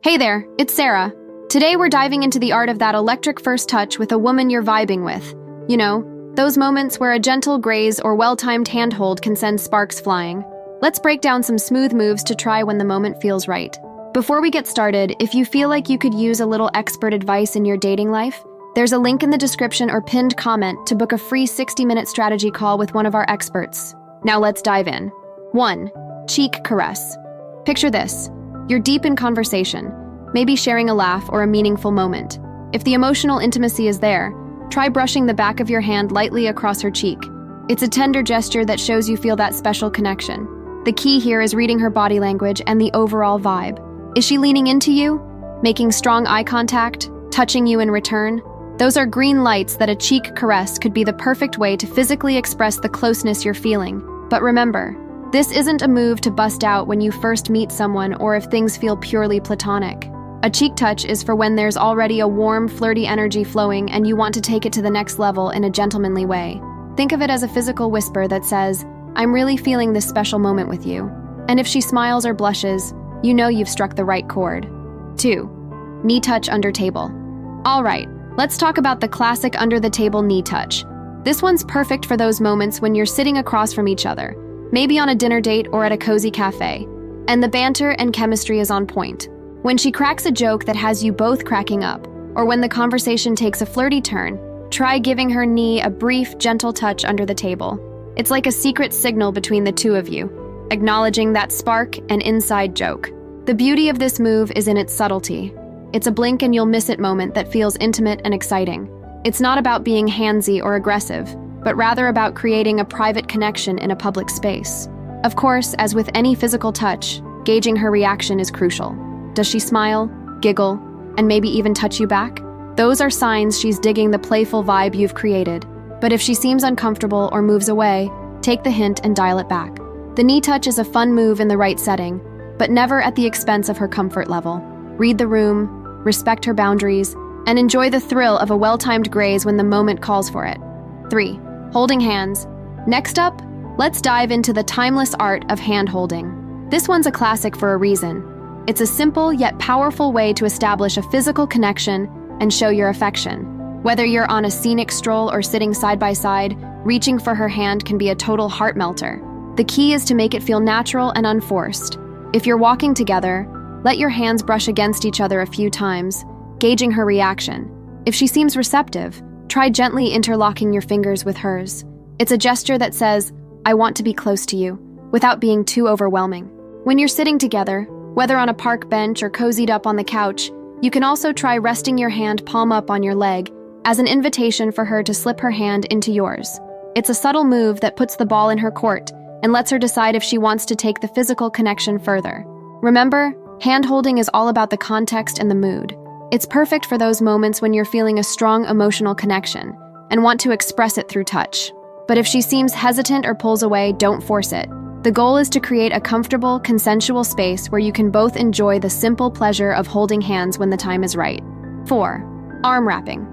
Hey there, it's Sarah. Today we're diving into the art of that electric first touch with a woman you're vibing with. You know, those moments where a gentle graze or well-timed handhold can send sparks flying. Let's break down some smooth moves to try when the moment feels right. Before we get started, if you feel like you could use a little expert advice in your dating life, there's a link in the description or pinned comment to book a free 60-minute strategy call with one of our experts. Now let's dive in. 1. Cheek caress. Picture this. You're deep in conversation, maybe sharing a laugh or a meaningful moment. If the emotional intimacy is there, try brushing the back of your hand lightly across her cheek. It's a tender gesture that shows you feel that special connection. The key here is reading her body language and the overall vibe. Is she leaning into you? Making strong eye contact? Touching you in return? Those are green lights that a cheek caress could be the perfect way to physically express the closeness you're feeling. But remember, this isn't a move to bust out when you first meet someone or if things feel purely platonic. A cheek touch is for when there's already a warm, flirty energy flowing and you want to take it to the next level in a gentlemanly way. Think of it as a physical whisper that says, "I'm really feeling this special moment with you." And if she smiles or blushes, you know you've struck the right chord. 2. Knee touch under table. All right, let's talk about the classic under-the-table knee touch. This one's perfect for those moments when you're sitting across from each other, maybe on a dinner date or at a cozy cafe, and the banter and chemistry is on point. When she cracks a joke that has you both cracking up, or when the conversation takes a flirty turn, try giving her knee a brief, gentle touch under the table. It's like a secret signal between the two of you, acknowledging that spark and inside joke. The beauty of this move is in its subtlety. It's a blink and you'll miss it moment that feels intimate and exciting. It's not about being handsy or aggressive, but rather about creating a private connection in a public space. Of course, as with any physical touch, gauging her reaction is crucial. Does she smile, giggle, and maybe even touch you back? Those are signs she's digging the playful vibe you've created. But if she seems uncomfortable or moves away, take the hint and dial it back. The knee touch is a fun move in the right setting, but never at the expense of her comfort level. Read the room, respect her boundaries, and enjoy the thrill of a well-timed graze when the moment calls for it. 3. Holding hands. Next up, let's dive into the timeless art of hand-holding. This one's a classic for a reason. It's a simple yet powerful way to establish a physical connection and show your affection. Whether you're on a scenic stroll or sitting side by side, reaching for her hand can be a total heart melter. The key is to make it feel natural and unforced. If you're walking together, let your hands brush against each other a few times, gauging her reaction. If she seems receptive, try gently interlocking your fingers with hers. It's a gesture that says, "I want to be close to you," without being too overwhelming. When you're sitting together, whether on a park bench or cozied up on the couch, you can also try resting your hand palm up on your leg as an invitation for her to slip her hand into yours. It's a subtle move that puts the ball in her court and lets her decide if she wants to take the physical connection further. Remember, hand-holding is all about the context and the mood. It's perfect for those moments when you're feeling a strong emotional connection and want to express it through touch. But if she seems hesitant or pulls away, don't force it. The goal is to create a comfortable, consensual space where you can both enjoy the simple pleasure of holding hands when the time is right. 4. Arm wrapping.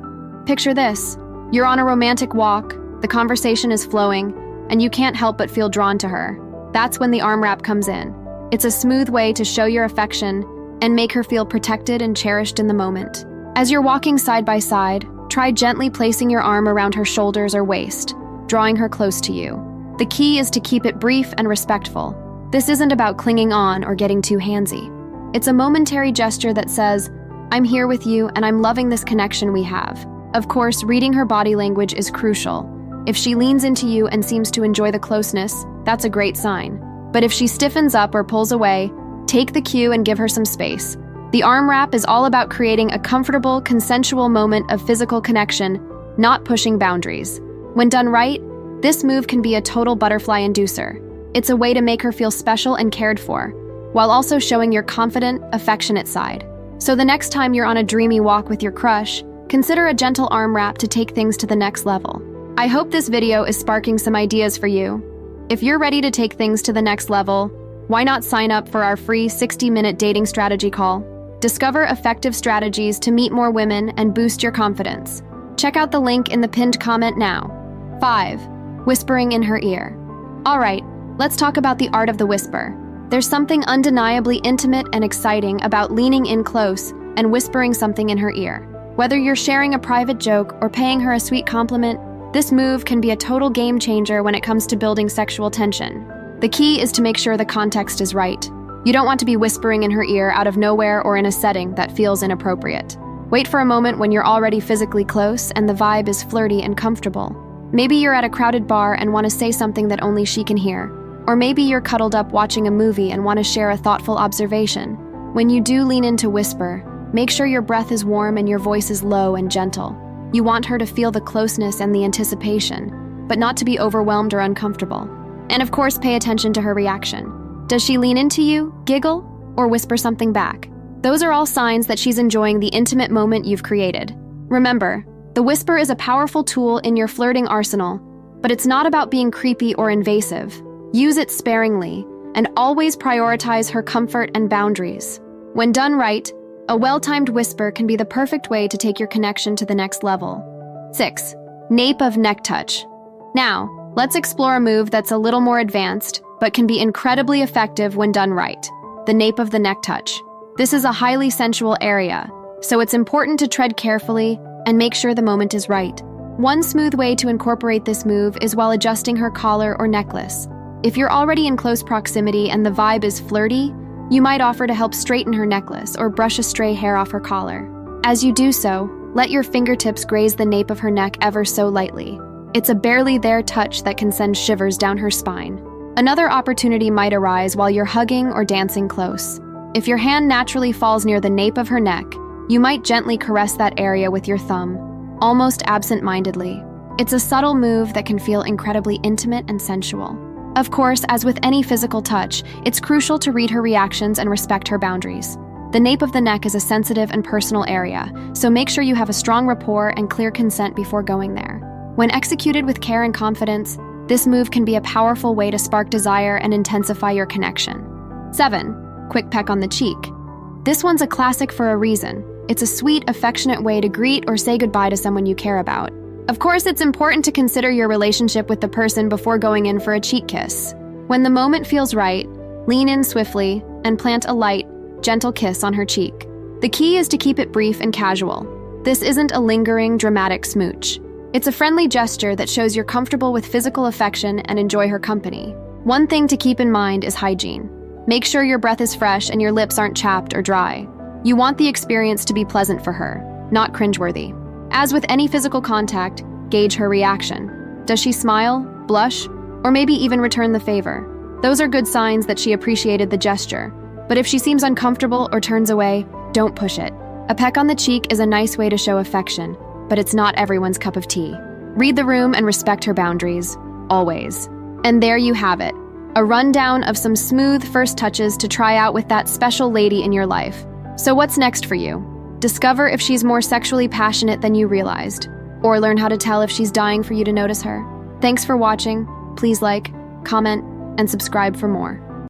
Picture this. You're on a romantic walk, the conversation is flowing, and you can't help but feel drawn to her. That's when the arm wrap comes in. It's a smooth way to show your affection and make her feel protected and cherished in the moment. As you're walking side by side, try gently placing your arm around her shoulders or waist, drawing her close to you. The key is to keep it brief and respectful. This isn't about clinging on or getting too handsy. It's a momentary gesture that says, "I'm here with you and I'm loving this connection we have." Of course, reading her body language is crucial. If she leans into you and seems to enjoy the closeness, that's a great sign. But if she stiffens up or pulls away, take the cue and give her some space. The arm wrap is all about creating a comfortable, consensual moment of physical connection, not pushing boundaries. When done right, this move can be a total butterfly inducer. It's a way to make her feel special and cared for, while also showing your confident, affectionate side. So the next time you're on a dreamy walk with your crush, consider a gentle arm wrap to take things to the next level. I hope this video is sparking some ideas for you. If you're ready to take things to the next level, why not sign up for our free 60-minute dating strategy call? Discover effective strategies to meet more women and boost your confidence. Check out the link in the pinned comment now. 5. Whispering in her ear. All right, let's talk about the art of the whisper. There's something undeniably intimate and exciting about leaning in close and whispering something in her ear. Whether you're sharing a private joke or paying her a sweet compliment, this move can be a total game changer when it comes to building sexual tension. The key is to make sure the context is right. You don't want to be whispering in her ear out of nowhere or in a setting that feels inappropriate. Wait for a moment when you're already physically close and the vibe is flirty and comfortable. Maybe you're at a crowded bar and want to say something that only she can hear. Or maybe you're cuddled up watching a movie and want to share a thoughtful observation. When you do lean in to whisper, make sure your breath is warm and your voice is low and gentle. You want her to feel the closeness and the anticipation, but not to be overwhelmed or uncomfortable. And of course, pay attention to her reaction. Does she lean into you, giggle, or whisper something back? Those are all signs that she's enjoying the intimate moment you've created. Remember, the whisper is a powerful tool in your flirting arsenal, but it's not about being creepy or invasive. Use it sparingly, and always prioritize her comfort and boundaries. When done right, a well-timed whisper can be the perfect way to take your connection to the next level. 6. Nape of Neck touch. Now, let's explore a move that's a little more advanced, but can be incredibly effective when done right. The nape of the neck touch. This is a highly sensual area, so it's important to tread carefully and make sure the moment is right. One smooth way to incorporate this move is while adjusting her collar or necklace. If you're already in close proximity and the vibe is flirty, you might offer to help straighten her necklace or brush a stray hair off her collar. As you do so, let your fingertips graze the nape of her neck ever so lightly. It's a barely there touch that can send shivers down her spine. Another opportunity might arise while you're hugging or dancing close. If your hand naturally falls near the nape of her neck, you might gently caress that area with your thumb, almost absent-mindedly. It's a subtle move that can feel incredibly intimate and sensual. Of course, as with any physical touch, it's crucial to read her reactions and respect her boundaries. The nape of the neck is a sensitive and personal area, so make sure you have a strong rapport and clear consent before going there. When executed with care and confidence, this move can be a powerful way to spark desire and intensify your connection. 7. Quick peck on the cheek. This one's a classic for a reason. It's a sweet, affectionate way to greet or say goodbye to someone you care about. Of course, it's important to consider your relationship with the person before going in for a cheek kiss. When the moment feels right, lean in swiftly and plant a light, gentle kiss on her cheek. The key is to keep it brief and casual. This isn't a lingering, dramatic smooch. It's a friendly gesture that shows you're comfortable with physical affection and enjoy her company. One thing to keep in mind is hygiene. Make sure your breath is fresh and your lips aren't chapped or dry. You want the experience to be pleasant for her, not cringeworthy. As with any physical contact, gauge her reaction. Does she smile, blush, or maybe even return the favor? Those are good signs that she appreciated the gesture. But if she seems uncomfortable or turns away, don't push it. A peck on the cheek is a nice way to show affection, but it's not everyone's cup of tea. Read the room and respect her boundaries, always. And there you have it, a rundown of some smooth first touches to try out with that special lady in your life. So what's next for you? Discover if she's more sexually passionate than you realized, or learn how to tell if she's dying for you to notice her. Thanks for watching. Please like, comment, and subscribe for more.